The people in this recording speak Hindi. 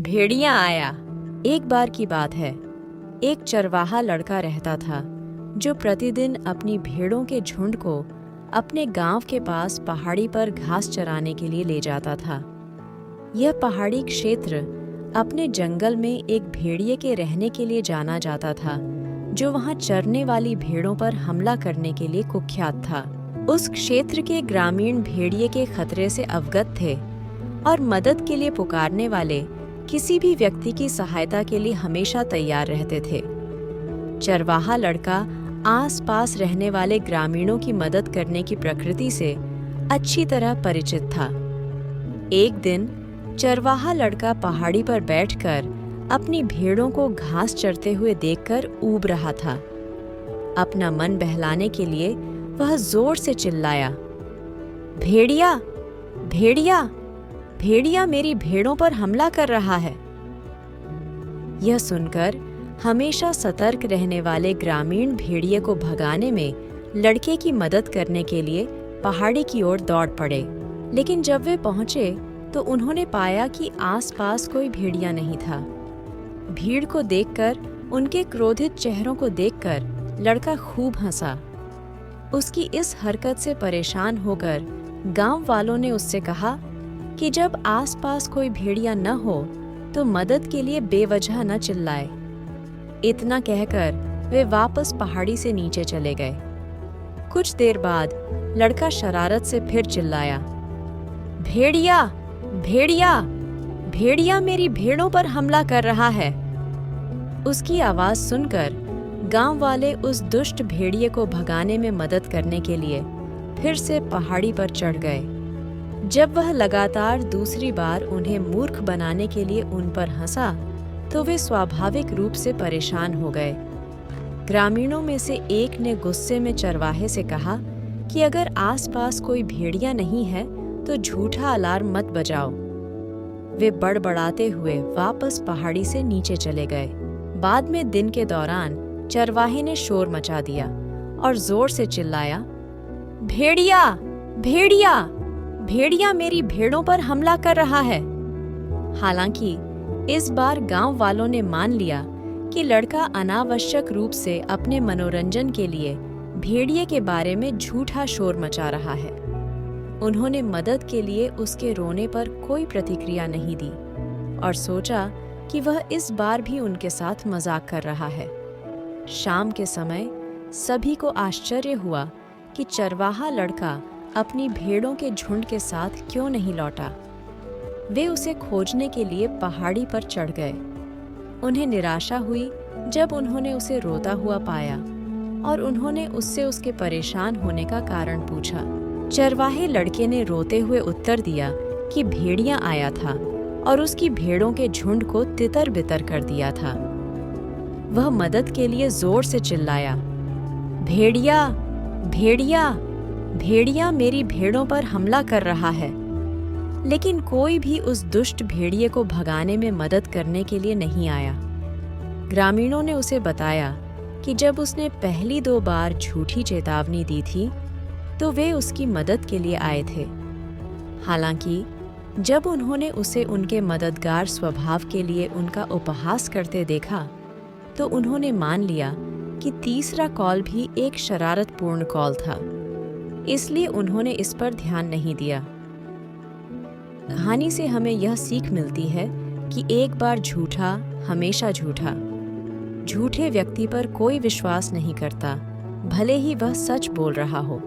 भेड़िया आया। एक बार की बात है, एक चरवाहा लड़का रहता था जो प्रतिदिन अपनी भेड़ों के झुंड को अपने गांव के पास पहाड़ी पर घास चराने के लिए ले जाता था। यह पहाड़ी क्षेत्र अपने जंगल में एक भेड़िए के रहने के लिए जाना जाता था, जो वहां चरने वाली भेड़ों पर हमला करने के लिए कुख्यात था। उस क्षेत्र के ग्रामीण भेड़िए के खतरे से अवगत थे और मदद के लिए पुकारने वाले किसी भी व्यक्ति की सहायता के लिए हमेशा तैयार रहते थे। चरवाहा लड़का आस-पास रहने वाले ग्रामीणों की मदद करने की प्रकृति से अच्छी तरह परिचित था। एक दिन चरवाहा लड़का पहाड़ी पर बैठकर अपनी भेड़ों को घास चरते हुए देखकर ऊब रहा था। अपना मन बहलाने के लिए वह जोर से चिल्लाया, भेड़िया, भेड़िया, भेड़िया मेरी भेड़ों पर हमला कर रहा है। यह सुनकर हमेशा सतर्क रहने वाले ग्रामीण भेड़िए को भगाने में लड़के की मदद करने के लिए पहाड़ी की ओर दौड़ पड़े। लेकिन जब वे पहुंचे तो उन्होंने पाया कि आसपास कोई भेड़िया नहीं था। भीड़ को देखकर, उनके क्रोधित चेहरों को देखकर लड़का खूब हंसा। उसकी इस हरकत से परेशान होकर गांव वालों ने उससे कहा कि जब आसपास कोई भेड़िया न हो तो मदद के लिए बेवजह न चिल्लाए। इतना कहकर वे वापस पहाड़ी से नीचे चले गए। कुछ देर बाद लड़का शरारत से फिर चिल्लाया, भेड़िया, भेड़िया, भेड़िया मेरी भेड़ों पर हमला कर रहा है। उसकी आवाज सुनकर गांव वाले उस दुष्ट भेड़िए को भगाने में मदद करने के लिए फिर से पहाड़ी पर चढ़ गए। जब वह लगातार दूसरी बार उन्हें मूर्ख बनाने के लिए उन पर हंसा तो वे स्वाभाविक रूप से परेशान हो गए। ग्रामीणों में से एक ने गुस्से में चरवाहे से कहा कि अगर आसपास कोई भेड़िया नहीं है तो झूठा अलार्म मत बजाओ। वे बड़बड़ाते हुए वापस पहाड़ी से नीचे चले गए। बाद में दिन के दौरान चरवाहे ने शोर मचा दिया और जोर से चिल्लाया, भेड़िया, भेड़िया, भेड़िया मेरी भेड़ों पर हमला कर रहा है। हालांकि इस बार गांव वालों ने मान लिया कि लड़का अनावश्यक रूप से अपने मनोरंजन के लिए भेड़िए के बारे में झूठा शोर मचा रहा है। उन्होंने मदद के लिए उसके रोने पर कोई प्रतिक्रिया नहीं दी और सोचा कि वह इस बार भी उनके साथ मजाक कर रहा है। शाम के समय सभी को आश्चर्य हुआ कि चरवाहा लड़का अपनी भेड़ों के झुंड के साथ क्यों नहीं लौटा। वे उसे खोजने के लिए पहाड़ी पर चढ़ गए। उन्हें निराशा हुई जब उन्होंने उसे रोता हुआ पाया और उन्होंने उससे उसके परेशान होने का कारण पूछा। चरवाहे लड़के ने रोते हुए उत्तर दिया कि भेड़िया आया था और उसकी भेड़ों के झुंड को तितर-बितर कर दिया था। वह मदद के लिए जोर से चिल्लाया, भेड़िया, भेड़िया, भेड़िया मेरी भेड़ों पर हमला कर रहा है। लेकिन कोई भी उस दुष्ट भेड़िए को भगाने में मदद करने के लिए नहीं आया। ग्रामीणों ने उसे बताया कि जब उसने पहली 2 बार झूठी चेतावनी दी थी तो वे उसकी मदद के लिए आए थे। हालांकि जब उन्होंने उसे उनके मददगार स्वभाव के लिए उनका उपहास करते देखा तो उन्होंने मान लिया कि तीसरा कॉल भी एक शरारतपूर्ण कॉल था। इसलिए उन्होंने इस पर ध्यान नहीं दिया। कहानी से हमें यह सीख मिलती है कि एक बार झूठा हमेशा झूठा। झूठे व्यक्ति पर कोई विश्वास नहीं करता, भले ही वह सच बोल रहा हो।